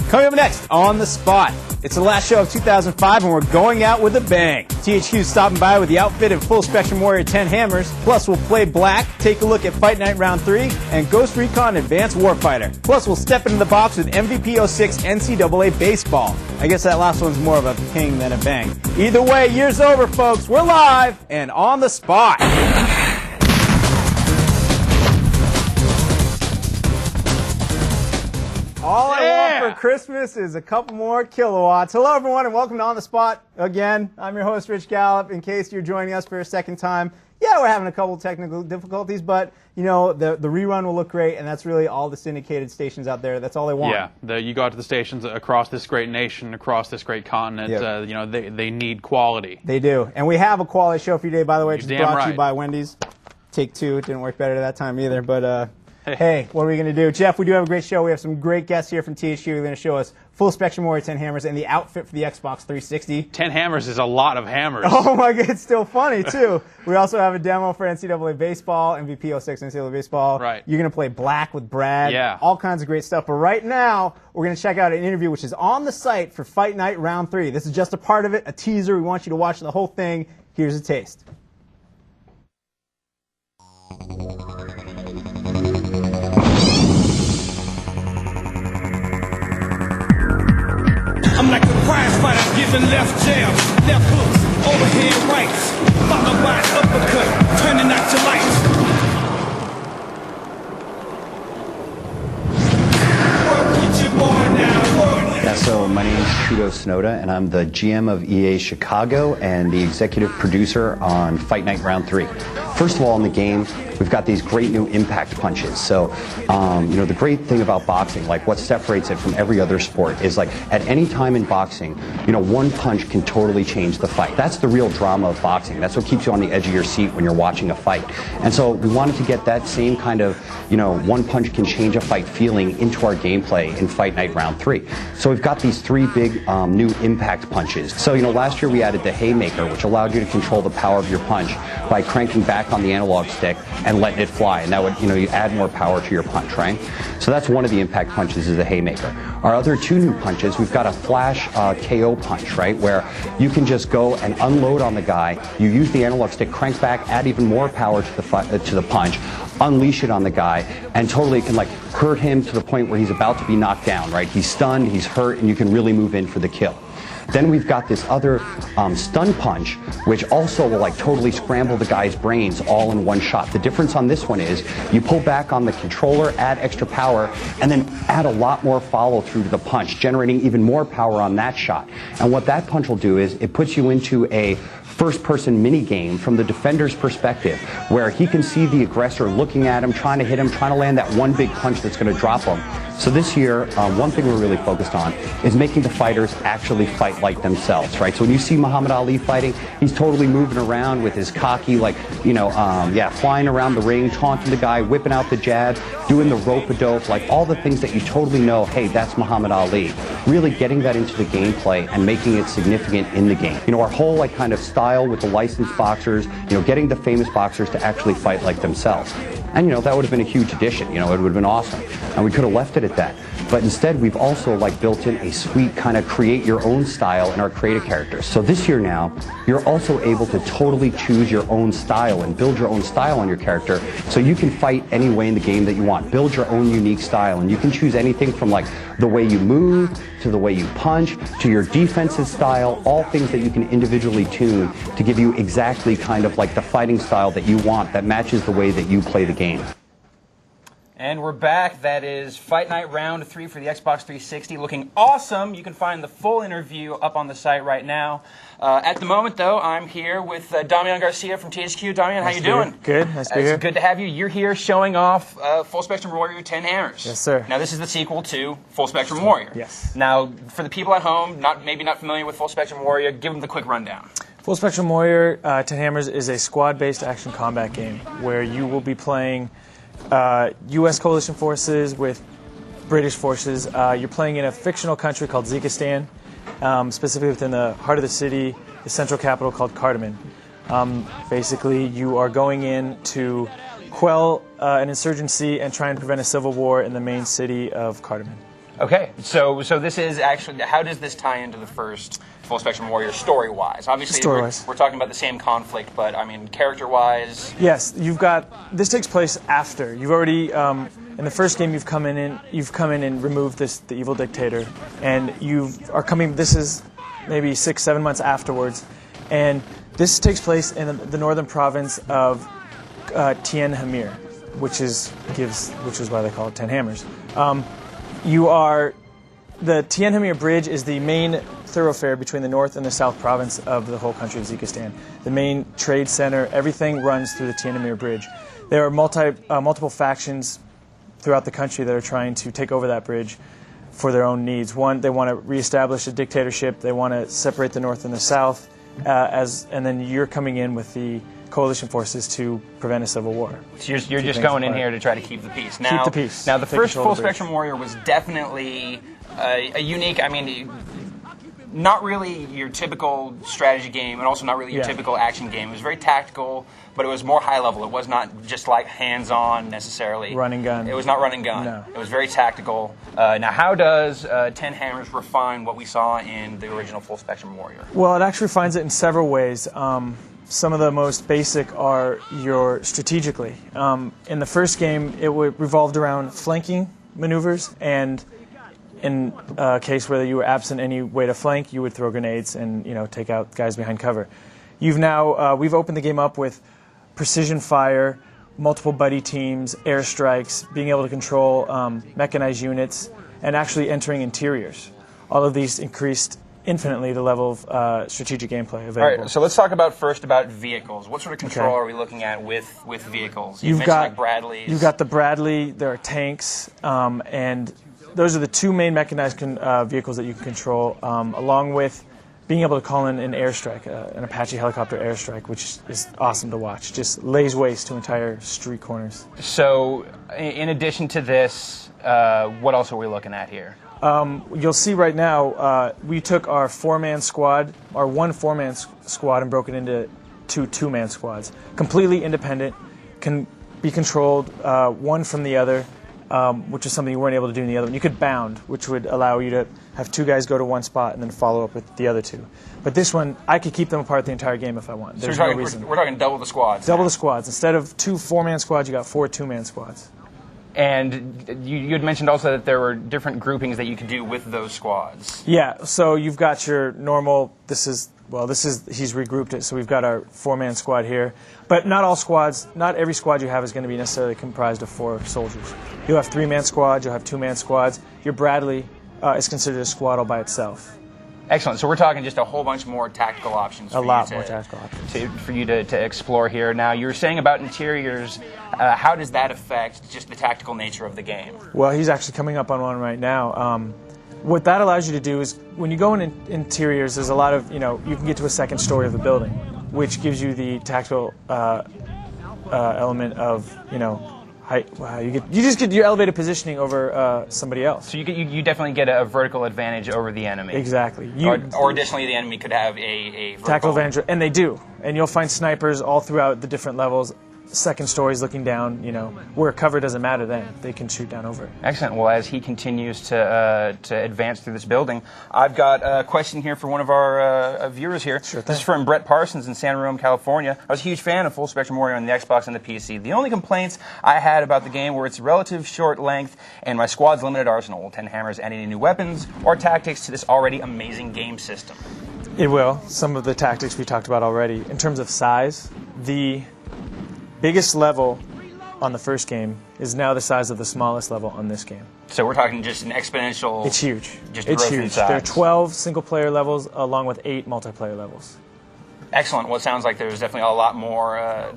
Coming up next, On the Spot. It's the last show of 2005 and we're going out with a bang. THQ's stopping by with the outfit and Full Spectrum Warrior 10 hammers. Plus we'll play Black, take a look at Fight Night Round 3, and Ghost Recon Advanced Warfighter. Plus we'll step into the box with MVP 06 NCAA Baseball. I guess that last one's more of a ping than a bang. Either way, year's over, folks. We're live and on the spot. All I want for Christmas is a couple more kilowatts. Hello, everyone, and welcome to On the Spot again. I'm your host, Rich Gallup. In case you're joining us for a second time, yeah, we're having a couple technical difficulties, but you know the rerun will look great, and that's really all the syndicated stations out there. That's all they want. Yeah, you go to the stations across this great nation, across this great continent. Yep. You know, they need quality. They do, and we have a quality show for you today. By the way, it's brought to you by Wendy's. Take two. It didn't work better that time either, but. Hey, what are we going to do? Jeff, we do have a great show. We have some great guests here from THQ. They're going to show us Full Spectrum Warrior 10 hammers and the outfit for the Xbox 360. 10 hammers is a lot of hammers. Oh my God, it's still funny too. We also have a demo for NCAA Baseball, MVP 06 NCAA Baseball. Right. You're going to play Black with Brad. Yeah. All kinds of great stuff. But right now, we're going to check out an interview which is on the site for Fight Night Round 3. This is just a part of it, a teaser. We want you to watch the whole thing. Here's a taste. I'm like the prize fighter giving left jabs, left hooks, overhead rights, followed by an uppercut, turning out your lights. Work with your boy now, boy. Yeah, so my name is Trudeau Sonoda, and I'm the GM of EA Chicago and the executive producer on Fight Night Round 3. First of all, in the game, we've got these great new impact punches. So, you know, the great thing about boxing, like what separates it from every other sport, is like at any time in boxing, you know, one punch can totally change the fight. That's the real drama of boxing. That's what keeps you on the edge of your seat when you're watching a fight. And so we wanted to get that same kind of, you know, one punch can change a fight feeling into our gameplay in Fight Night Round 3. So we've got these three big new impact punches. So, you know, last year we added the Haymaker, which allowed you to control the power of your punch by cranking back on the analog stick and letting it fly, and that would, you know, you add more power to your punch, right? So that's one of the impact punches, is the Haymaker. Our other two new punches, we've got a flash KO punch, right, where you can just go and unload on the guy. You use the analog stick, crank back, add even more power to the punch, unleash it on the guy, and totally can like hurt him to the point where he's about to be knocked down, right? He's stunned, he's hurt, and you can really move in for the kill. Then we've got this other stun punch, which also will like totally scramble the guy's brains all in one shot. The difference on this one is you pull back on the controller, add extra power, and then add a lot more follow through to the punch, generating even more power on that shot. And what that punch will do is it puts you into a first-person mini-game from the defender's perspective, where he can see the aggressor looking at him, trying to hit him, trying to land that one big punch that's going to drop him. So this year, one thing we're really focused on is making the fighters actually fight like themselves, right? So when you see Muhammad Ali fighting, he's totally moving around with his cocky, like, you know, flying around the ring, taunting the guy, whipping out the jab, doing the rope-a-dope, like all the things that you totally know, hey, that's Muhammad Ali. Really getting that into the gameplay and making it significant in the game. You know, our whole like kind of style with the licensed boxers, you know, getting the famous boxers to actually fight like themselves. And, you know, that would have been a huge addition. You know, it would have been awesome. And we could have left it at that. But instead, we've also like built in a sweet kind of create your own style in our creative characters. So this year now, you're also able to totally choose your own style and build your own style on your character, so you can fight any way in the game that you want. Build your own unique style, and you can choose anything from like the way you move, to the way you punch, to your defensive style, all things that you can individually tune to give you exactly kind of like the fighting style that you want that matches the way that you play the game. And we're back. That is Fight Night Round 3 for the Xbox 360. Looking awesome. You can find the full interview up on the site right now. At the moment, though, I'm here with Damian Garcia from THQ. Damian, how you doing? Good. Nice to be here. It's good to have you. You're here showing off Full Spectrum Warrior 10 hammers. Yes, sir. Now, this is the sequel to Full Spectrum Warrior. Yes. Now, for the people at home, maybe not familiar with Full Spectrum Warrior, give them the quick rundown. Full Spectrum Warrior 10 hammers is a squad-based action combat game where you will be playing U.S. coalition forces with British forces. You're playing in a fictional country called Zekistan, specifically within the heart of the city, the central capital called Cardamom. Basically, you are going in to quell an insurgency and try and prevent a civil war in the main city of Cardamom. Okay, so this is actually, how does this tie into the first Full Spectrum Warrior story-wise? Obviously, Story-wise. we're talking about the same conflict, but I mean, character-wise. Yes, this takes place after. You've already, in the first game, you've come in and removed the evil dictator, and this is maybe 6-7 months afterwards, and this takes place in the northern province of Tien Hamir, which is why they call it 10 Hammers. The Tien Hamir Bridge is the main thoroughfare between the north and the south province of the whole country of Uzbekistan. The main trade center, everything runs through the Tien Hamir Bridge. There are multiple factions throughout the country that are trying to take over that bridge for their own needs. One, they want to reestablish a dictatorship. They want to separate the north and the south, and then you're coming in with the coalition forces to prevent a civil war. So you're just going in here to try to keep the peace. Now, keep the peace. Now, the first control Full of the bridge. Spectrum Warrior was definitely a unique, I mean, not really your typical strategy game, and also not really your typical action game. It was very tactical, but it was more high level. It was not just like hands-on necessarily. Run and gun. It was not run and gun. No. It was very tactical. Now, how does 10 Hammers refine what we saw in the original Full Spectrum Warrior? Well, it actually refines it in several ways. Some of the most basic are strategically. In the first game, it revolved around flanking maneuvers, and in a case where you were absent any way to flank, you would throw grenades and take out guys behind cover. We've opened the game up with precision fire, multiple buddy teams, airstrikes, being able to control mechanized units, and actually entering interiors. All of these increased infinitely the level of strategic gameplay available. All right, so let's talk about vehicles. What sort of control are we looking at with vehicles? You've mentioned got like Bradleys. You've got the Bradley. There are tanks, and those are the two main mechanized vehicles that you can control, along with being able to call in an airstrike, an Apache helicopter airstrike, which is awesome to watch. Just lays waste to entire street corners. So, in addition to this, what else are we looking at here? You'll see right now, we took our one 4-man squad and broke it into two 2-man squads. Completely independent, can be controlled one from the other, which is something you weren't able to do in the other one. You could bound, which would allow you to have 2 guys go to one spot and then follow up with the other 2. But this one, I could keep them apart the entire game if I want. There's no reason. We're talking double the squads. Double the squads. Instead of 2 4-man squads, you got 4 2-man squads. And you had mentioned also that there were different groupings that you could do with those squads. Yeah, so you've got your normal, he's regrouped it, so we've got our 4-man squad here. But not every squad you have is going to be necessarily comprised of 4 soldiers. You'll have 3-man squads, you'll have 2-man squads. Your Bradley is considered a squad all by itself. Excellent. So we're talking just a whole bunch more tactical options. A lot more tactical options. For you to explore here. Now, you were saying about interiors. How does that affect just the tactical nature of the game? Well, he's actually coming up on one right now. What that allows you to do is when you go in interiors, there's a lot of, you can get to a second story of the building, which gives you the tactical element of, height. Wow, you just get your elevated positioning over somebody else. So you definitely get a vertical advantage over the enemy. Exactly. Or additionally, the enemy could have a vertical tactical advantage, and they do. And you'll find snipers all throughout the different levels. Second stories looking down, where cover doesn't matter then. They can shoot down over it. Excellent. Well, as he continues to advance through this building, I've got a question here for one of our viewers here. Sure thing. This is from Brett Parsons in San Ramon, California. I was a huge fan of Full Spectrum Warrior on the Xbox and the PC. The only complaints I had about the game were its relative short length and my squad's limited arsenal. Will 10 Hammers add any new weapons or tactics to this already amazing game system? It will. Some of the tactics we talked about already. In terms of size, the biggest level on the first game is now the size of the smallest level on this game. So we're talking just an exponential. It's huge. Just it's growth in huge. size. There are 12 single-player levels along with 8 multiplayer levels. Excellent. Well, it sounds like there's definitely a lot more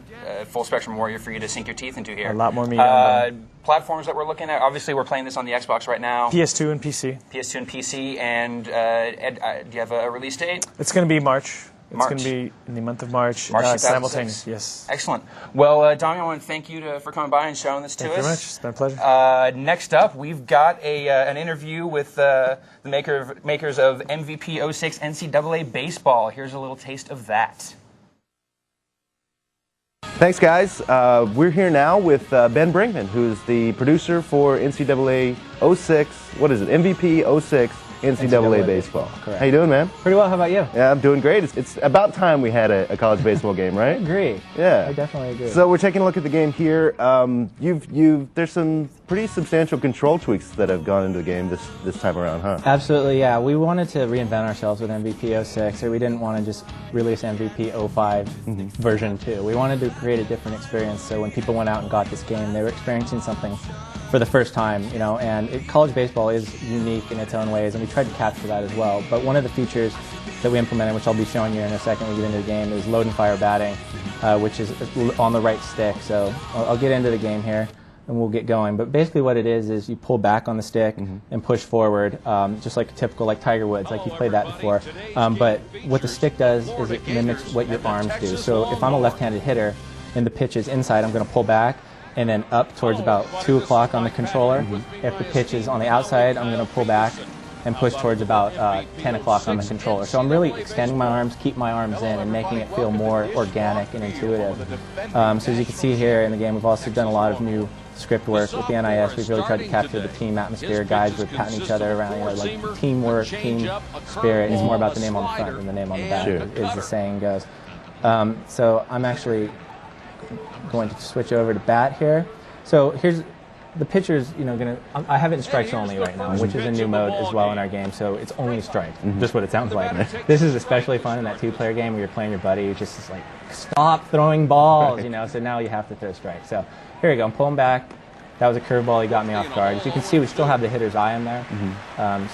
Full Spectrum Warrior for you to sink your teeth into here. A lot more meat on platforms that we're looking at. Obviously, we're playing this on the Xbox right now. PS2 and PC. PS2 and PC. And Ed, do you have a release date? It's going to be March. It's March. going to be in the month of March. March 2006. Simultaneous, yes. Excellent. Well, Dami, I want to thank you for coming by and showing this to us. Thank you very much. It's been a pleasure. Next up, we've got an interview with the makers of MVP 06 NCAA Baseball. Here's a little taste of that. Thanks, guys. We're here now with Ben Brinkman, who's the producer for NCAA 06, what is it, MVP 06 NCAA baseball. Correct. How you doing, man? Pretty well. How about you? Yeah, I'm doing great. It's about time we had a college baseball game, right? I agree. Yeah. I definitely agree. So we're taking a look at the game here. There's some pretty substantial control tweaks that have gone into the game this time around, huh? Absolutely, yeah. We wanted to reinvent ourselves with MVP 06, or we didn't want to just release MVP 05 version 2. We wanted to create a different experience, so when people went out and got this game, they were experiencing something for the first time, you know, and college baseball is unique in its own ways, and we tried to capture that as well. But one of the features that we implemented, which I'll be showing you in a second when we get into the game, is load and fire batting, which is on the right stick. So I'll get into the game here, and we'll get going. But basically what it is you pull back on the stick and push forward, just like a typical, like Tiger Woods, like you played that before. But what the stick does is it mimics what your arms do. So if I'm a left-handed hitter and the pitch is inside, I'm going to pull back and then up towards about 2 o'clock on the controller. If the pitch is on the outside, I'm going to pull back and push towards about 10 o'clock on the controller. So I'm really extending my arms, keep my arms in, and making it feel more organic and intuitive. So as you can see here in the game, we've also done a lot of new script work with the NIS. We've really tried to capture the team atmosphere. Guys were patting each other around, you know, like teamwork, team spirit. It's more about the name on the front than the name on the back, as the saying goes. So I'm actually going to switch over to bat here. So here's the pitcher's, you know, I have it in strikes only right now, which is a new mode as well in our game. So it's only strikes, just what it sounds like. This is especially fun in that two-player game where you're playing your buddy who's just like, stop throwing balls, you know. So now you have to throw strikes. So here we go. I'm pulling back. That was a curveball. He got me off guard. As you can see, we still have the hitter's eye in there.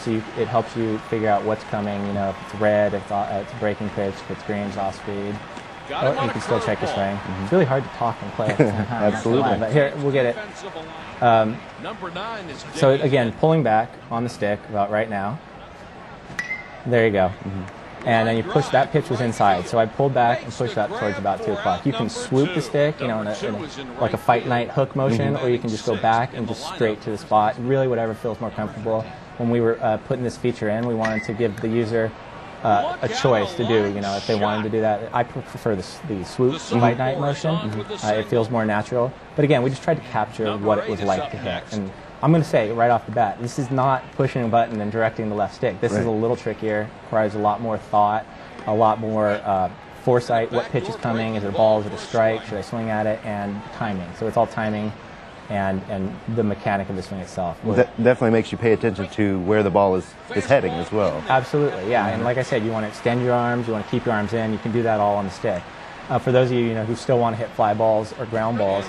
So it helps you figure out what's coming. You know, if it's red, if it's a breaking pitch, if it's green, it's off speed. Or you can still check your swing. It's really hard to talk and play at the same time. Absolutely. But here, we'll get it. So again, pulling back on the stick about right now. There you go. And then you push, that pitch was inside. So I pulled back and pushed that towards about 2 o'clock. You can swoop the stick, you know, like a fight night hook motion, or you can just go back and just straight to the spot. Really, whatever feels more comfortable. When we were putting this feature in, we wanted to give the user a choice to do, you know, if they wanted to do that. I prefer the swoop fight night motion. It feels more natural. But again, we just tried to capture what it was like to hit. And I'm going to say right off the bat, this is not pushing a button and directing the left stick. This is a little trickier, requires a lot more thought, a lot more foresight. What pitch is coming? Is it a ball? Is it a strike? Should I swing at it? And timing. So it's all timing and the mechanic of the swing itself. That definitely makes you pay attention to where the ball is heading as well. Absolutely, yeah. And like I said, you want to extend your arms, you want to keep your arms in, you can do that all on the stick. For those of you, who still want to hit fly balls or ground balls,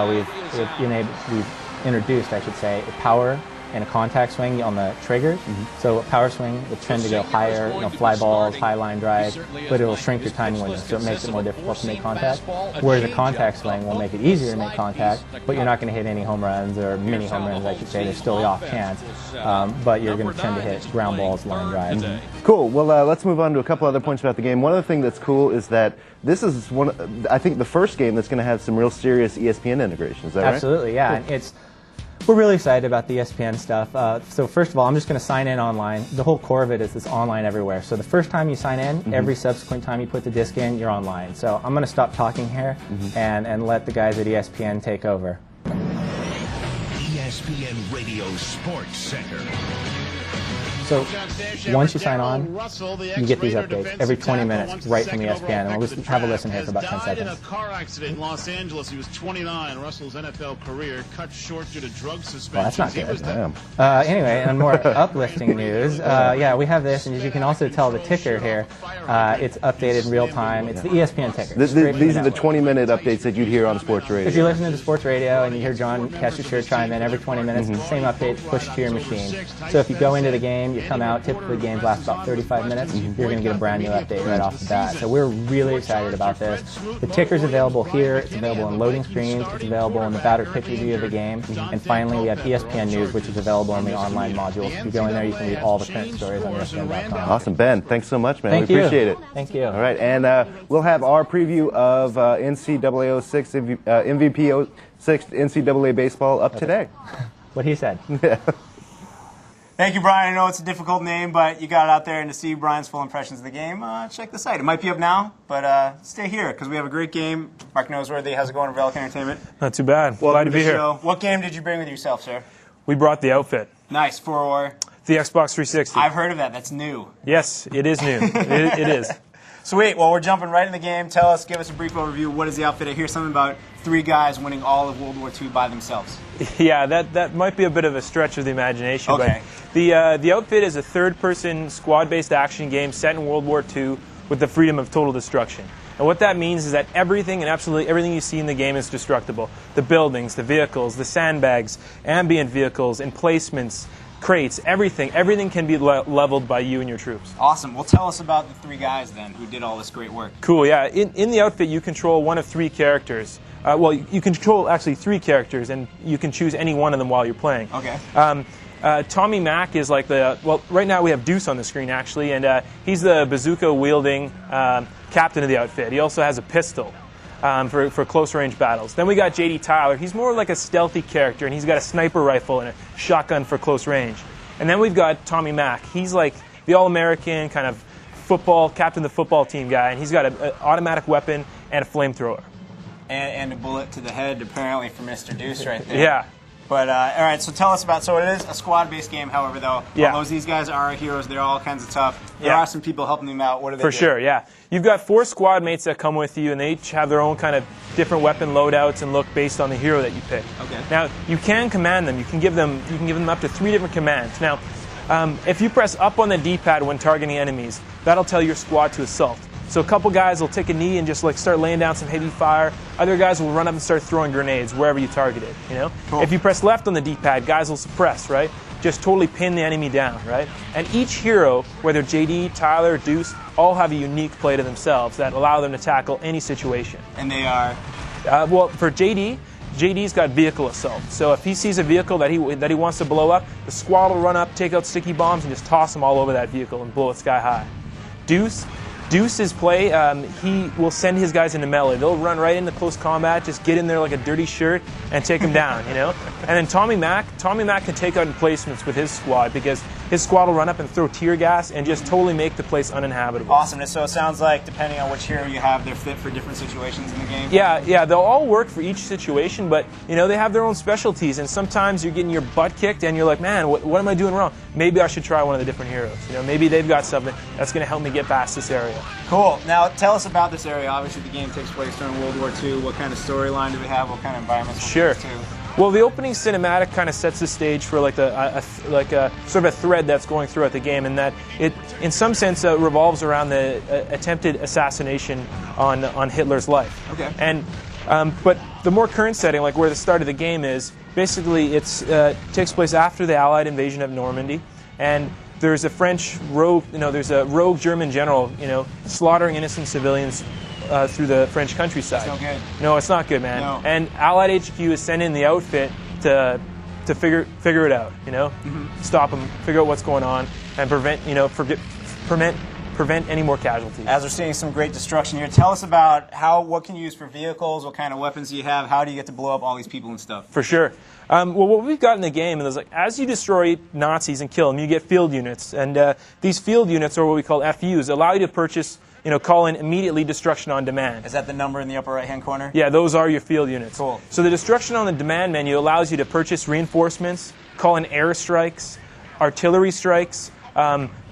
we've introduced, I should say, a power and a contact swing on the triggers. So a power swing will tend to go higher, fly balls, high line drive, but it'll shrink your timing window, so it makes it more difficult to make contact. Whereas a contact swing will make it easier to make contact, but you're not going to hit any home runs or mini home runs, I should say. There's still the off chance, but you're going to tend to hit ground balls, line drives. Cool. Well, let's move on to a couple other points about the game. One other thing that's cool is that this is I think the first game that's going to have some real serious ESPN integration. Is that right? Absolutely, yeah. Cool. And we're really excited about the ESPN stuff. So first of all, I'm just going to sign in online. The whole core of it is this online everywhere. So the first time you sign in, every subsequent time you put the disc in, you're online. So I'm going to stop talking here and let the guys at ESPN take over. ESPN Radio Sports Center. So once you sign on, you get these updates every 20 minutes right from ESPN. And we'll just have a listen here for about 10 seconds. In a car accident in Los Angeles. He was 29. Russell's NFL career cut short due to drug suspension. Well, that's not good. Anyway, and more uplifting news. Yeah, we have this, and as you can also tell the ticker here, it's updated in real time. It's the ESPN ticker. These are the 20-minute updates that you'd hear on sports radio. If you're listening to sports radio and you hear John Kester chime in every 20 minutes, it's the same update pushed to your machine. So if you go into the game, you come out, typically games last about 35 minutes, you're going to get a brand new update right off the bat. So we're really excited about this. The ticker's available here, it's available in loading screens, it's available in the batter pitch review of the game, and finally we have ESPN News, which is available in the online module. If you go in there, you can read all the current stories on ESPN.com. Awesome, Ben. Thanks so much, man. Thank we appreciate it. Thank you. All right, and we'll have our preview of NCAA 06 MVP 06 NCAA baseball up today. What he said. Thank you, Brian. I know it's a difficult name, but you got it out there, and to see Brian's full impressions of the game, check the site. It might be up now, but stay here because we have a great game. Mark Noseworthy, how's it going at Relic Entertainment? Not too bad. Welcome Glad to be here. Show. What game did you bring with yourself, sir? We brought the outfit. Nice. For the Xbox 360. I've heard of that. That's new. Yes, it is new. it is. Sweet. Well, we're jumping right in the game. Give us a brief overview. What is the outfit? I hear something about 3 guys winning all of World War II by themselves. Yeah, that might be a bit of a stretch of the imagination. Okay. But the outfit is a third-person squad-based action game set in World War II with the freedom of total destruction. And what that means is that everything and absolutely everything you see in the game is destructible. The buildings, the vehicles, the sandbags, ambient vehicles, emplacements, crates, everything can be leveled by you and your troops. Awesome. Well, tell us about the 3 guys then who did all this great work. Cool, yeah. In the outfit, you control one of 3 characters. Well, you control actually 3 characters, and you can choose any one of them while you're playing. Okay. Tommy Mack is like right now we have Deuce on the screen actually, and he's the bazooka-wielding captain of the outfit. He also has a pistol for close-range battles. Then we got J.D. Tyler. He's more like a stealthy character, and he's got a sniper rifle and a shotgun for close range. And then we've got Tommy Mack. He's like the all-American kind of captain of the football team guy, and he's got an automatic weapon and a flamethrower. And a bullet to the head, apparently, for Mr. Deuce right there. Yeah. But, all right, so tell us so it is a squad-based game, however, though. Yeah. Although these guys are heroes, they're all kinds of tough. There are some people helping them out. What do they do? For sure, yeah. You've got 4 squad mates that come with you, and they each have their own kind of different weapon loadouts and look based on the hero that you pick. Okay. Now, you can command them. You can give them up to 3 different commands. Now, if you press up on the D-pad when targeting enemies, that'll tell your squad to assault. So a couple guys will take a knee and just start laying down some heavy fire. Other guys will run up and start throwing grenades wherever you target it, you know? Cool. If you press left on the D-pad, guys will suppress, right? Just totally pin the enemy down, right? And each hero, whether JD, Tyler, Deuce, all have a unique play to themselves that allow them to tackle any situation. And they are? Well, for JD's got vehicle assault. So if he sees a vehicle that he wants to blow up, the squad will run up, take out sticky bombs, and just toss them all over that vehicle and blow it sky high. Deuce's play, he will send his guys into melee. They'll run right into close combat, just get in there like a dirty shirt and take them down, you know? And then Tommy Mack can take out emplacements with his squad because his squad will run up and throw tear gas and just totally make the place uninhabitable. Awesome. So it sounds like depending on which hero you have, they're fit for different situations in the game? Yeah, they'll all work for each situation, but, you know, they have their own specialties, and sometimes you're getting your butt kicked and you're like, man, what am I doing wrong? Maybe I should try one of the different heroes. You know, maybe they've got something that's going to help me get past this area. Cool. Now, tell us about this area. Obviously, the game takes place during World War II. What kind of storyline do we have? What kind of environments? Sure. Well, the opening cinematic kind of sets the stage for like a sort of a thread that's going throughout the game, and that it, in some sense, revolves around the attempted assassination on Hitler's life. Okay. And but the more current setting, like where the start of the game is, basically it takes place after the Allied invasion of Normandy, and there's a French rogue, there's a rogue German general, slaughtering innocent civilians through the French countryside. It's no good. No, it's not good, man. No. And Allied HQ is sending the outfit to figure it out. Stop them, figure out what's going on, and prevent any more casualties. As we're seeing some great destruction here, tell us about what can you use for vehicles, what kind of weapons do you have, how do you get to blow up all these people and stuff? For sure. Well, what we've got in the game is as you destroy Nazis and kill them, you get field units, and these field units, or what we call FUs, allow you to purchase, call in immediately destruction on demand. Is that the number in the upper right-hand corner? Yeah, those are your field units. Cool. So the destruction on the demand menu allows you to purchase reinforcements, call in airstrikes, artillery strikes,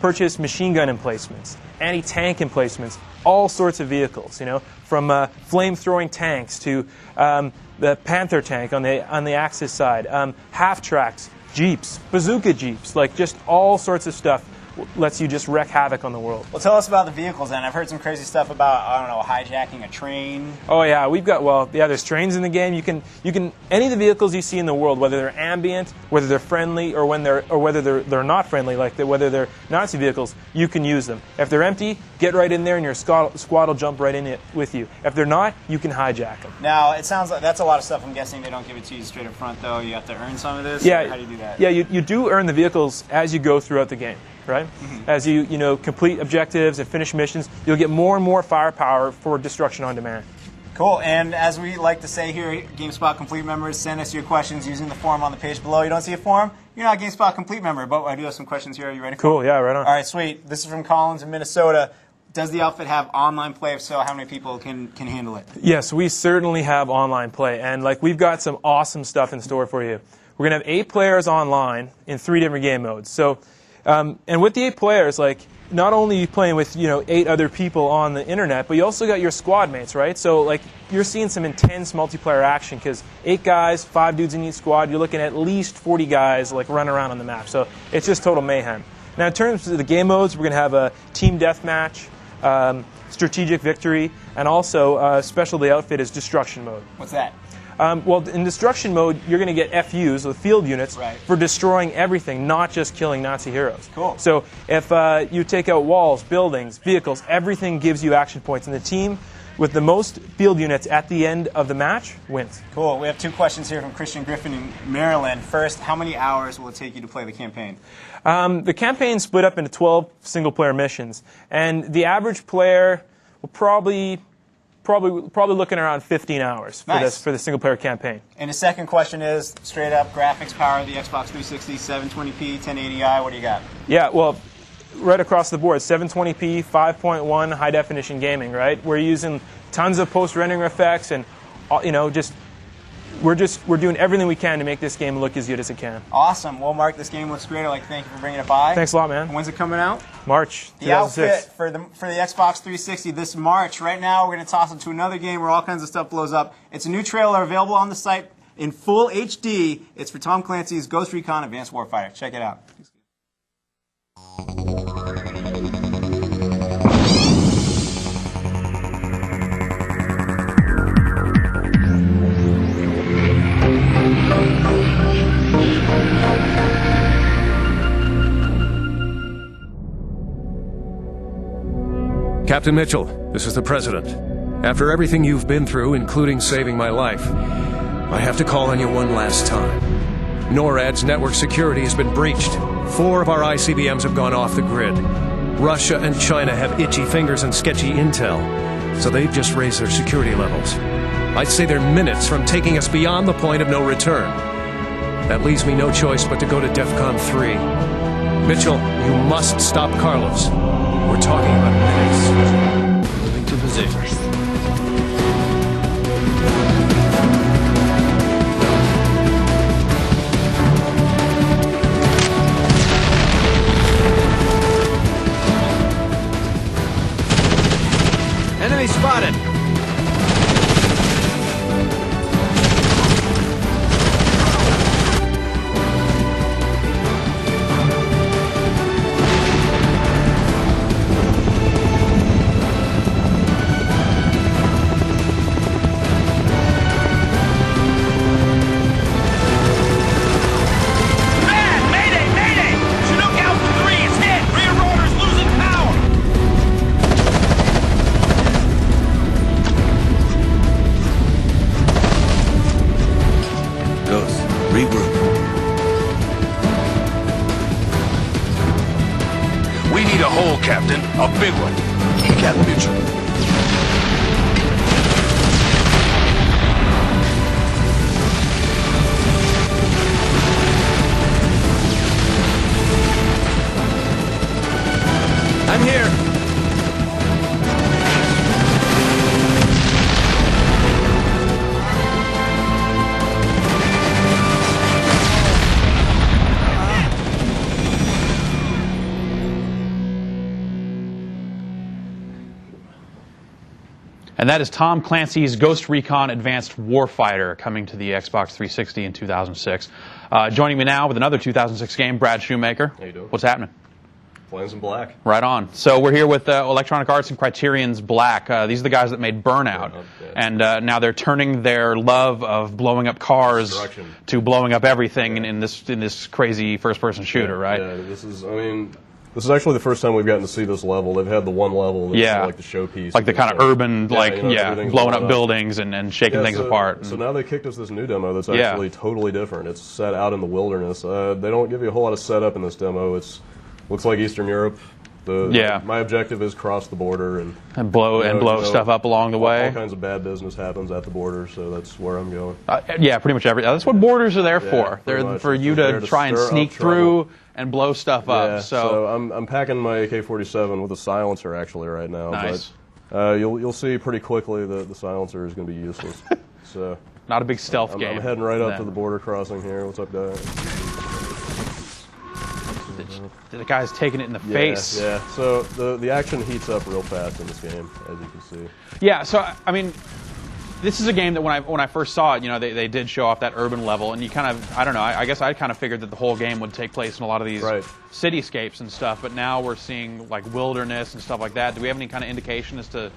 purchase machine gun emplacements, anti-tank emplacements, all sorts of vehicles, from flame-throwing tanks to the Panther tank on the Axis side, half-tracks, jeeps, bazooka jeeps, just all sorts of stuff lets you just wreak havoc on the world. Well, tell us about the vehicles then. I've heard some crazy stuff about, hijacking a train. Oh yeah, there's trains in the game. You can any of the vehicles you see in the world, whether they're ambient, whether they're friendly, or whether they're not friendly, whether they're Nazi vehicles, you can use them. If they're empty, get right in there and your squad will jump right in it with you. If they're not, you can hijack them. Now, it sounds like that's a lot of stuff. I'm guessing they don't give it to you straight up front, though. You have to earn some of this? Yeah. How do you do that? Yeah, you do earn the vehicles as you go throughout the game. Right? Mm-hmm. As you complete objectives and finish missions, you'll get more and more firepower for destruction on demand. Cool. And as we like to say here, GameSpot Complete members, send us your questions using the form on the page below. You don't see a form? You're not a GameSpot Complete member, but I do have some questions here. Are you ready? Cool, yeah, right on. All right, sweet. This is from Collins in Minnesota. Does the outfit have online play? If so, how many people can handle it? Yes, we certainly have online play, and we've got some awesome stuff in store for you. We're gonna have 8 players online in 3 different game modes. So, and with the 8 players, not only are you playing with 8 other people on the internet, but you also got your squad mates, right? So you're seeing some intense multiplayer action because 8 guys, 5 dudes in each squad. You're looking at least 40 guys running around on the map. So it's just total mayhem. Now, in terms of the game modes, we're gonna have a team deathmatch. Strategic victory, and also special the outfit is destruction mode. What's that? Well, in destruction mode, you're going to get FUs, the field units, for destroying everything, not just killing Nazi heroes. Cool. So if you take out walls, buildings, vehicles, everything gives you action points, and the team with the most field units at the end of the match wins. Cool. We have 2 questions here from Christian Griffin in Maryland. First, how many hours will it take you to play the campaign? The campaign's split up into 12 single-player missions, and the average player will probably looking around 15 hours for the single-player campaign. And the second question is, straight up, graphics power of the Xbox 360, 720p, 1080i, what do you got? Yeah, well, right across the board, 720p, 5.1 high-definition gaming, right? We're using tons of post-rendering effects, and we're doing everything we can to make this game look as good as it can. Awesome. Well, Mark, this game looks great. I'd like to thank you for bringing it by. Thanks a lot, man. And when's it coming out? March 2006. The outfit for the Xbox 360 this March. Right now, we're going to toss into another game where all kinds of stuff blows up. It's a new trailer available on the site in full HD. It's for Tom Clancy's Ghost Recon Advanced Warfighter. Check it out. Captain Mitchell, this is the President. After everything you've been through, including saving my life, I have to call on you one last time. NORAD's network security has been breached. 4 of our ICBMs have gone off the grid. Russia and China have itchy fingers and sketchy intel, so they've just raised their security levels. I'd say they're minutes from taking us beyond the point of no return. That leaves me no choice but to go to DEFCON 3. Mitchell, you must stop Carlos. We're talking about minutes. Moving to position. Enemy spotted. Captain. A big one. Captain Mitchell. I'm here. And that is Tom Clancy's Ghost Recon Advanced Warfighter, coming to the Xbox 360 in 2006. Joining me now with another 2006 game, Brad Shoemaker. How you doing? What's happening? Flames in Black. Right on. So we're here with Electronic Arts and Criterion's Black. These are the guys that made Burnout. And now they're turning their love of blowing up cars to blowing up everything in this crazy first-person shooter, right? Yeah, this is actually the first time we've gotten to see this level. They've had the one level that's like the showpiece. Like the kind of urban, blowing up buildings and shaking things apart. So now they kicked us this new demo that's actually totally different. It's set out in the wilderness. They don't give you a whole lot of setup in this demo. Looks like Eastern Europe. My objective is cross the border and blow stuff up along the way. All kinds of bad business happens at the border, so that's where I'm going. Yeah, pretty much that's what borders are there for. They're for you to try and sneak through and blow stuff up. So I'm packing my AK-47 with a silencer actually right now. Nice. But you'll see pretty quickly that the silencer is going to be useless. So not a big stealth game. I'm heading right up to the border crossing here. What's up, guys? The guy's taking it in the face. Yeah. So the action heats up real fast in this game, as you can see. Yeah. So I mean, this is a game that when I first saw it, they did show off that urban level, and you kind of, I don't know, I guess I kind of figured that the whole game would take place in a lot of these cityscapes and stuff. But now we're seeing like wilderness and stuff like that. Do we have any kind of indication as to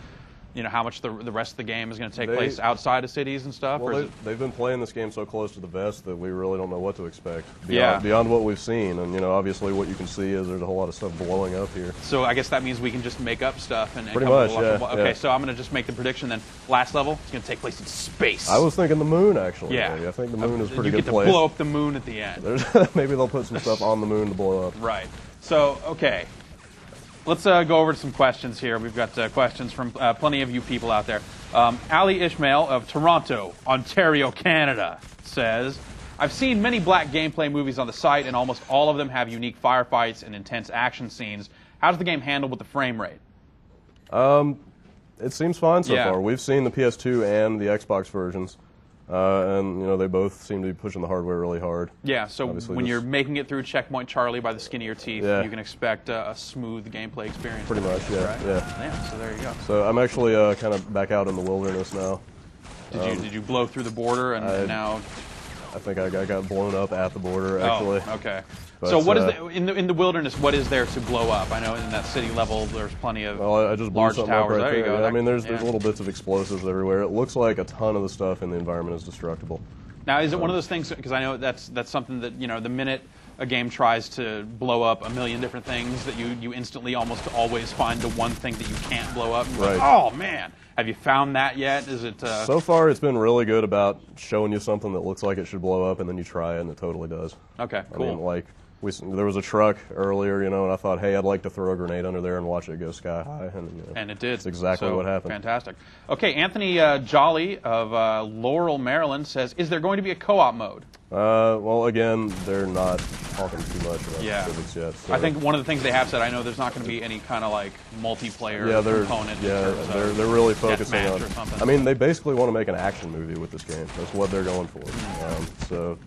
how much the rest of the game is going to take place outside of cities and stuff? Well, they've been playing this game so close to the vest that we really don't know what to expect beyond what we've seen. And obviously what you can see is there's a whole lot of stuff blowing up here. So I guess that means we can just make up stuff and pretty much, Okay, so I'm going to just make the prediction then. Last level, it's going to take place in space. I was thinking the moon actually. Yeah, maybe. I think the moon is a pretty good place. You get to blow up the moon at the end. Maybe they'll put some stuff on the moon to blow up. Right. So okay. Let's go over to some questions here. We've got questions from plenty of you people out there. Ali Ishmael of Toronto, Ontario, Canada says, I've seen many black gameplay movies on the site, and almost all of them have unique firefights and intense action scenes. How does the game handle with the frame rate? It seems fine so far. We've seen the PS2 and the Xbox versions. And they both seem to be pushing the hardware really hard. Yeah, so obviously when you're making it through Checkpoint Charlie by the skin of your teeth, you can expect a smooth gameplay experience. Pretty much, yeah. Right? Yeah, so there you go. So I'm actually kind of back out in the wilderness now. Did you blow through the border and now? I think I got blown up at the border actually. Oh, okay. But, so what is in the wilderness? What is there to blow up? I know in that city level there's plenty of I just blew large something towers. Up right there you go. I mean, there's little bits of explosives everywhere. It looks like a ton of the stuff in the environment is destructible. Now, is it one of those things? Because I know that's something that the minute a game tries to blow up a million different things, that you instantly almost always find the one thing that you can't blow up. Right. Like, oh man, have you found that yet? Is it? So far, it's been really good about showing you something that looks like it should blow up, and then you try it, and it totally does. Okay, cool. I mean, like there was a truck earlier, and I thought, hey, I'd like to throw a grenade under there and watch it go sky high, and it did. That's exactly what happened. Fantastic. Okay, Anthony Jolly of Laurel, Maryland says, is there going to be a co-op mode? Well, again, they're not talking too much about specifics yet. So. I think one of the things they have said, I know there's not going to be any kind of like multiplayer component. Yeah, they're really focusing on. I mean, they basically want to make an action movie with this game. That's what they're going for. So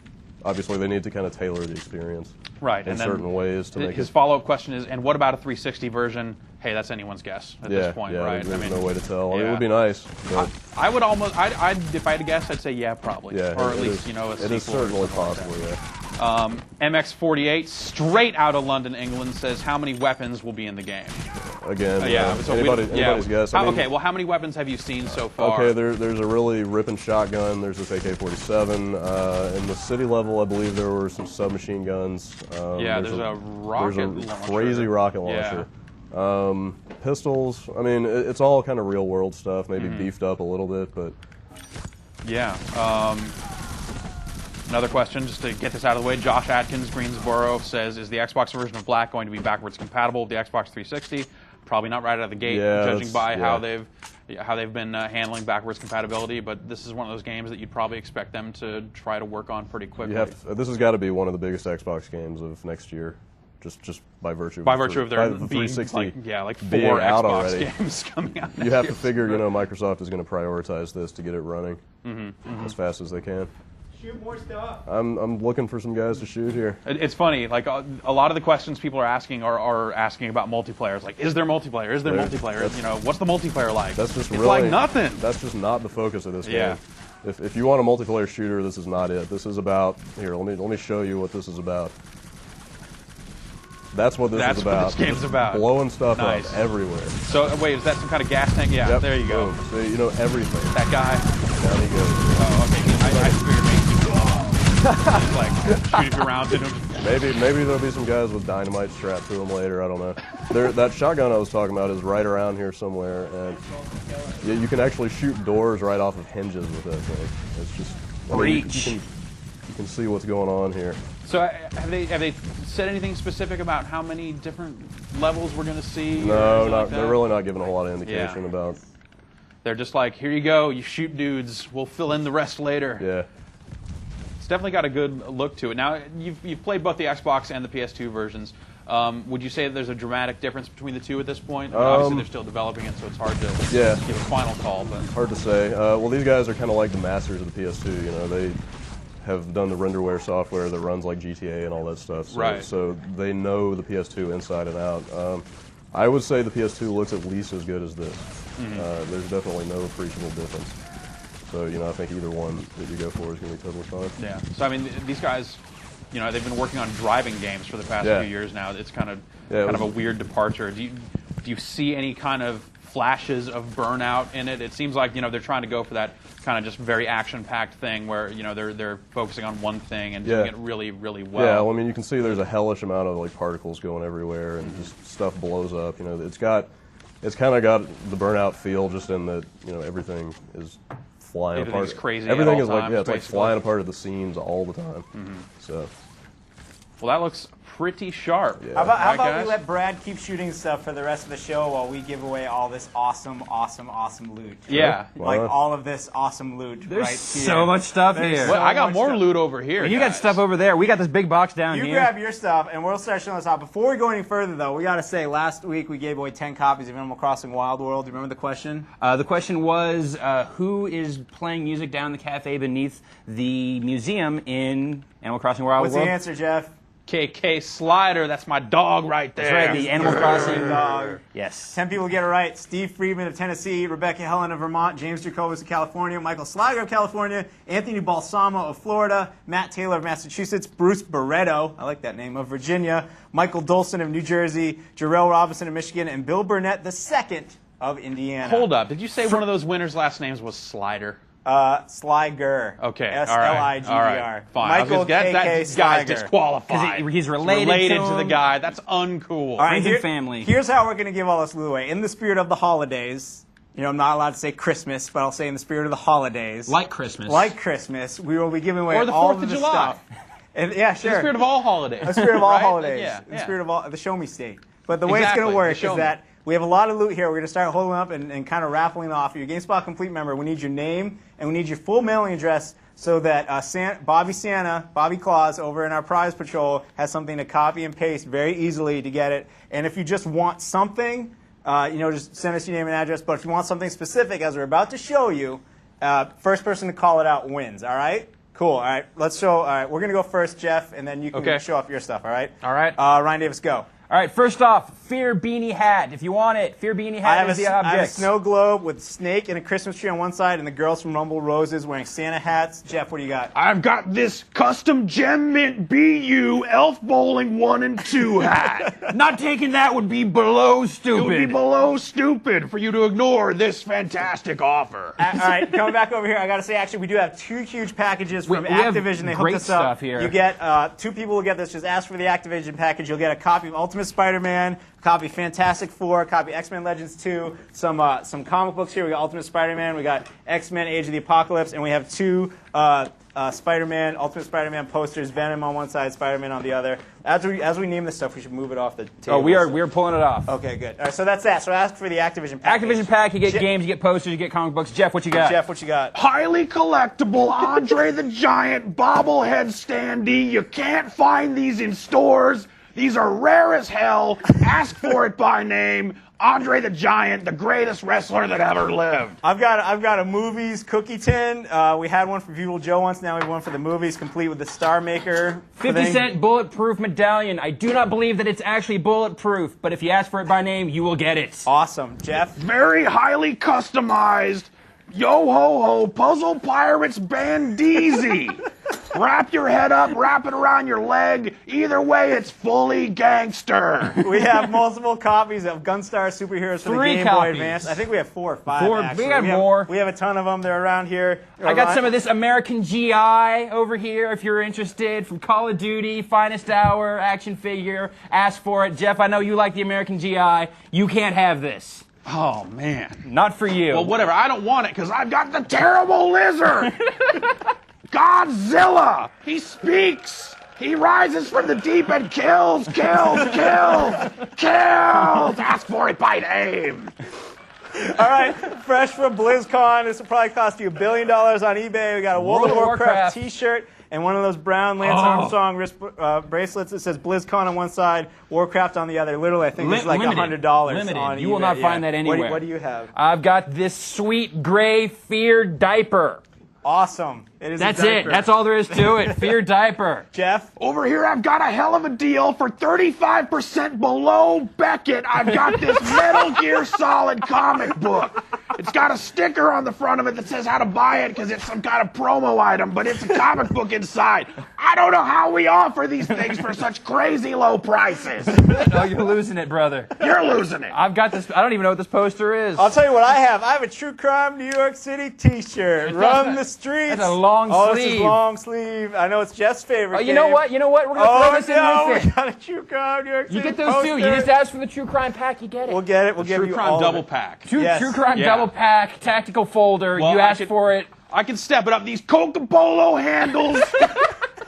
obviously, they need to kind of tailor the experience in certain ways to make his follow-up question is, and what about a 360 version? Hey, that's anyone's guess at this point, right? There's no way to tell. I mean, it would be nice. I would almost, if I had to guess, I'd say probably. Yeah, or at least, a sequel. It is certainly possible, MX48, straight out of London, England, says how many weapons will be in the game? Again, so anybody's guess. I mean, okay, well, how many weapons have you seen so far? Okay, there's a really ripping shotgun. There's this AK-47. In the city level, I believe there were some submachine guns. There's a rocket launcher. There's a crazy rocket launcher. Pistols. I mean, it's all kind of real-world stuff, maybe beefed up a little bit, but... Yeah. Another question, just to get this out of the way. Josh Atkins, Greensboro, says, is the Xbox version of Black going to be backwards compatible with the Xbox 360? Probably not right out of the gate, judging by how they've been handling backwards compatibility. But this is one of those games that you'd probably expect them to try to work on pretty quickly. This has got to be one of the biggest Xbox games of next year. Just by virtue of their the 360 like 4 out Xbox already. games coming out. You have to figure, Microsoft is going to prioritize this to get it running as fast as they can. Shoot more stuff. I'm looking for some guys to shoot here. It's funny, like a lot of the questions people are asking are asking about multiplayer. It's like, is there multiplayer? Is there multiplayer? What's the multiplayer like? That's just it's like nothing. That's just not the focus of this game. If you want a multiplayer shooter, this is not it. This is about let me show you what this is about. That's what this is about. That's what this game's about. Blowing stuff up everywhere. So, wait, is that some kind of gas tank? Yeah, yep. There you go. So, everything. That guy? Down he goes. Oh, okay. I figured maybe shooting around in him. Maybe there'll be some guys with dynamite strapped to them later. I don't know. That shotgun I was talking about is right around here somewhere, and you can actually shoot doors right off of hinges with that thing. It's just... Reach. You can see what's going on here. So have they said anything specific about how many different levels we're going to see? No, they're really not giving a whole lot of indication about. They're just like, here you go, you shoot dudes, we'll fill in the rest later. Yeah. It's definitely got a good look to it. Now, you've played both the Xbox and the PS2 versions. Would you say that there's a dramatic difference between the two at this point? I mean, obviously, they're still developing it, so it's hard to give a final call. But hard to say. Well, these guys are kind of like the masters of the PS2. You know, they have done the renderware software that runs like GTA and all that stuff. So, so they know the PS2 inside and out. I would say the PS2 looks at least as good as this. There's definitely no appreciable difference. So, you know, I think either one that you go for is going to be totally fine. Yeah. So, I mean, these guys, you know, they've been working on driving games for the past few years now. It's kind of a weird departure. Do you see any kind of flashes of Burnout in it? It seems like, you know, they're trying to go for that kind of just very action-packed thing where, you know, they're focusing on one thing and doing it really, really well. Yeah, well, I mean, you can see there's a hellish amount of like particles going everywhere and just stuff blows up. You know, it's kind of got the Burnout feel just in that, you know, everything is flying apart. Everything's crazy. Everything at is all like times, it's like flying apart at the seams all the time. So. Well, that looks pretty sharp. How about we let Brad keep shooting stuff for the rest of the show while we give away all this awesome loot? Yeah. Like all of this awesome loot There's right here. so much stuff here. Well, I got more loot over here. Well, you got stuff over there. We got this big box down here. You grab your stuff, and we'll start showing this off. Before we go any further, though, we got to say, last week we gave away 10 copies of Animal Crossing Wild World. Do you remember the question? The question was, who is playing music down the cafe beneath the museum in Animal Crossing Wild World? What's the answer, Jeff? KK Slider, that's my dog right there. That's right, the Animal Crossing dog. Yes. 10 people get it right. Steve Friedman of Tennessee, Rebecca Helen of Vermont, James Jacobus of California, Michael Sliger of California, Anthony Balsamo of Florida, Matt Taylor of Massachusetts, Bruce Barretto, I like that name, of Virginia, Michael Dolson of New Jersey, Jarrell Robinson of Michigan, and Bill Burnett II of Indiana. Hold up, did you say one of those winners' last names was Slider? Sliger. Okay, S-L-I-G-E-R. all right, fine. Michael that K.K. guy's Sliger. disqualified. He's related to the guy. That's uncool. All right, Friends and family. Here's how we're going to give all this loot away. In the spirit of the holidays, you know, I'm not allowed to say Christmas, but I'll say in the spirit of the holidays. Like Christmas. Like Christmas, we will be giving away Or the all 4th of of the July. stuff. And, yeah, sure. In the spirit of all holidays. The spirit of all right? holidays. Yeah, The spirit of all the show me state. But the way Exactly, it's going to work the show is me. that we have a lot of loot here. We're going to start holding up and kind of raffling off. You're a GameSpot Complete member. We need your name and we need your full mailing address so that Bobby Claus over in our prize patrol has something to copy and paste very easily to get it. And if you just want something, you know, just send us your name and address. But if you want something specific, as we're about to show you, first person to call it out wins. All right? Cool. All right. Let's show. All right. We're going to go first, Jeff, and then you can show off your stuff. All right? All right. Ryan Davis, go. All right, first off, Fear Beanie Hat. If you want it, Fear Beanie Hat is the object. I have a snow globe with a snake and a Christmas tree on one side, and the girls from Rumble Roses wearing Santa hats. Jeff, what do you got? I've got this custom Gem Mint BU Elf Bowling 1 and 2 hat. Not taking that would be below stupid. It would be below stupid for you to ignore this fantastic offer. All right, coming back over here, I got to say, actually, we do have 2 huge packages from we have Activision. They hooked great us up. stuff here. You get 2 people will get this. Just ask for the Activision package. You'll get a copy of Ultimate Spider-Man, a copy of Fantastic Four, a copy of X-Men Legends 2, some comic books here. We got Ultimate Spider-Man, we got X-Men Age of the Apocalypse, and we have 2 Spider-Man, Ultimate Spider-Man posters, Venom on one side, Spider-Man on the other. As we name this stuff, we should move it off the table. Oh, we are pulling it off. Okay, good. All right, so that's that. So ask for the Activision package. Activision pack, you get games, you get posters, you get comic books. Jeff, what you got? Jeff, what you got? Highly collectible Andre the Giant bobblehead standee. You can't find these in stores. These are rare as hell. Ask for it by name. Andre the Giant, the greatest wrestler that ever lived. I've got a movies cookie tin. We had one for Viewable Joe once. Now we have one for the movies, complete with the Star Maker. 50-cent bulletproof medallion. I do not believe that it's actually bulletproof, but if you ask for it by name, you will get it. Awesome, Jeff. Very highly customized. Yo ho ho, Puzzle Pirates Bandeezy. Wrap your head up, wrap it around your leg. Either way, it's fully gangster. We have multiple copies of Gunstar Superheroes for the 3 Game Boy copies. Advance. I think we have 4 or 5. Actually. We have more. We have a ton of them. They're around here. I got some of this American GI over here if you're interested, from Call of Duty, Finest Hour, action figure. Ask for it. Jeff, I know you like the American GI. You can't have this. Oh, man. Not for you. Well, whatever. I don't want it because I've got the terrible lizard. Godzilla. He speaks. He rises from the deep and kills. Ask for it by name. All right, fresh from BlizzCon. This will probably cost you $1 billion on eBay. We got a World of Warcraft T-shirt and one of those brown Lance Armstrong wrist bracelets that says BlizzCon on one side, Warcraft on the other. Literally, I think it's like $100 on eBay. You will not find that anywhere. What do you have? I've got this sweet gray Fear diaper. Awesome. It is That's a diaper. it. That's all there is to it. Fear diaper. Jeff? Over here, I've got a hell of a deal for 35% below Beckett. I've got this Metal Gear Solid comic book. It's got a sticker on the front of it that says how to buy it because it's some kind of promo item, but it's a comic book inside. I don't know how we offer these things for such crazy low prices. Oh, you're losing it, brother. You're losing it. I've got this. I don't even know what this poster is. I'll tell you what I have. I have a True Crime New York City T-shirt. Run the streets. That's a long sleeve. sleeve. This is long sleeve. I know it's Jeff's favorite. Oh, you know what? We're gonna throw this in with it. We got a True Crime New York City. You get those poster. too. You just ask for the True Crime pack, you get it. We'll get it. We'll give True you Crime all double of it. pack. True Crime double pack, tactical folder. Well, you asked for it. I can step it up. These Coca Polo handles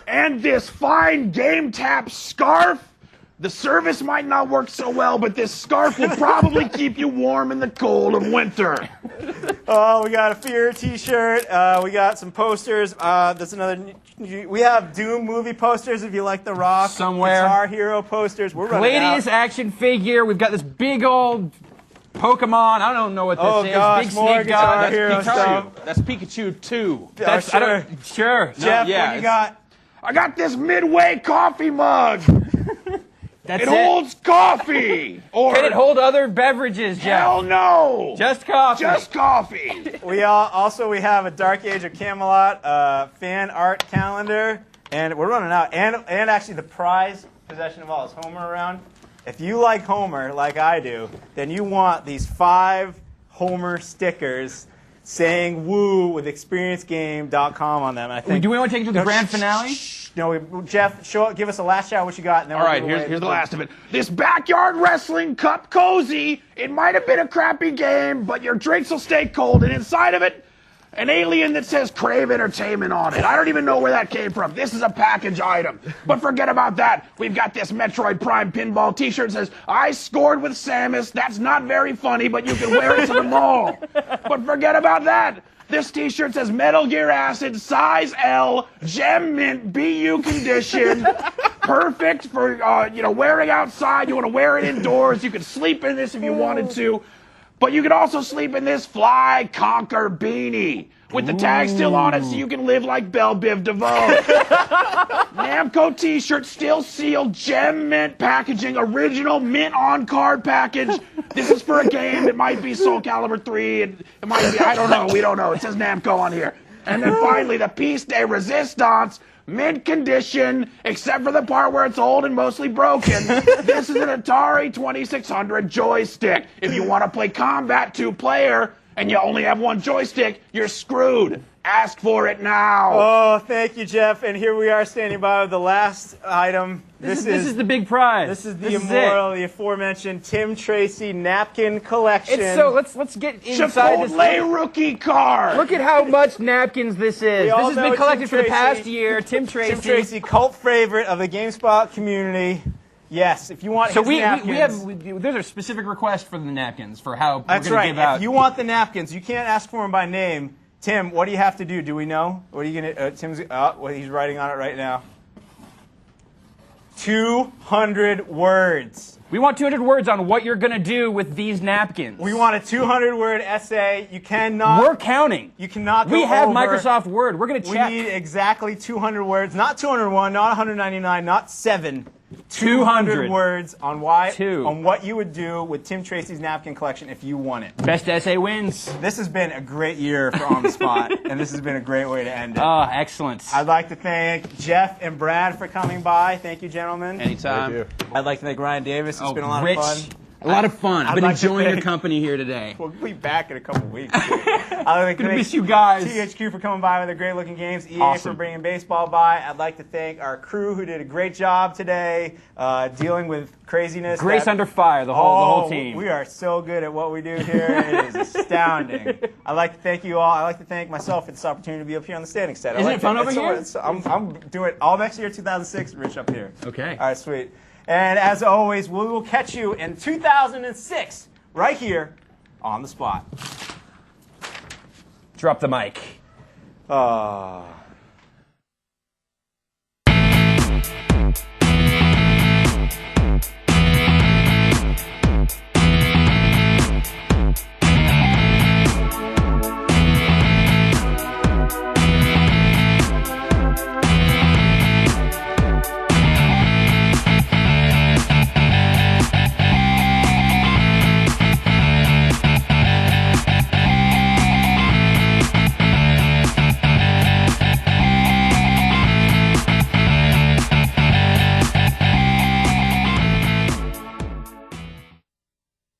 and this fine Game Tap scarf. The service might not work so well, but this scarf will probably keep you warm in the cold of winter. Oh, we got a Fear T-shirt. We got some posters. That's another. We have Doom movie posters if you like The Rock. Somewhere. Guitar Hero posters. We're running Gladius out. action figure. We've got this big old Pokemon. I don't know what this is. Gosh, Big more snake Guitar guy. Hero stuff. That's Pikachu 2. That's, I don't, sure. Jeff, yeah, what you got? I got this Midway coffee mug. That's it holds coffee. Or Can it hold other beverages, Jeff? hell no. Just coffee. Just coffee. We have a Dark Age of Camelot fan art calendar, and we're running out. And actually, the prize possession of all is Homer around. If you like Homer, like I do, then you want these 5 Homer stickers saying "woo" with ExperienceGame.com on them. I think. Do we want to take it to the grand finale? No, Jeff, give us a last shot what you got. And then All right, here's the last of it. This Backyard Wrestling Cup Cozy. It might have been a crappy game, but your drinks will stay cold. And inside of it, an alien that says Crave Entertainment on it. I don't even know where that came from. This is a package item. But forget about that. We've got this Metroid Prime pinball t-shirt that says, I scored with Samus. That's not very funny, but you can wear it to the mall. But forget about that. This t-shirt says Metal Gear Acid, size L, gem mint, BU condition. Perfect for, wearing outside. You want to wear it indoors. You can sleep in this if you wanted to. But you can also sleep in this Fly Conquer beanie with the tag still on it so you can live like Belle Biv DeVoe. Namco t-shirt, still sealed, gem mint packaging, original mint on card package. This is for a game. It might be Soul Calibur 3. It might be, I don't know. We don't know. It says Namco on here. And then finally, the Piece de Resistance, mint condition, except for the part where it's old and mostly broken. This is an Atari 2600 joystick. If you want to play Combat 2-player and you only have one joystick, you're screwed. Ask for it now. Oh, thank you, Jeff. And here we are standing by with the last item. This is the big prize. This is the aforementioned Tim Tracy napkin collection. It's so let's get inside this. Chipotle rookie card. Look at how much napkins this is. This has been collected for the past year. Tim Tracy. Tim Tracy, cult favorite of the GameSpot community. Yes, if you want. So his napkins, there's a specific request for the napkins for how that's we're going to give out. If you want the napkins, you can't ask for them by name. Tim, what do you have to do? Do we know? What are you gonna? Tim's. He's writing on it right now. 200 words. We want 200 words on what you're going to do with these napkins. We want a 200-word essay. You cannot. We're counting. You cannot go We have over. Microsoft Word. We're going to check. We need exactly 200 words. Not 201, not 199, not 7. 200 words on what you would do with Tim Tracy's napkin collection if you won it. Best essay wins. This has been a great year for On the Spot, and this has been a great way to end it. Excellent. I'd like to thank Jeff and Brad for coming by. Thank you, gentlemen. Anytime. I'd like to thank Ryan Davis. It's been a lot Rich. of fun. A lot of fun. I've been like to enjoying your thank- company here today. We'll be back in a couple weeks. I'd like to Gonna thank miss you guys. THQ for coming by with their great looking games. EA Awesome. for bringing baseball by. I'd like to thank our crew who did a great job today dealing with craziness. Grace under fire, the whole team. We are so good at what we do here. It is astounding. I'd like to thank you all. I'd like to thank myself for this opportunity to be up here on the standing set. Isn't it fun over here? I'm doing it all next year, 2006, Rich, up here. Okay. All right, sweet. And as always, we will catch you in 2006, right here on the spot. Drop the mic.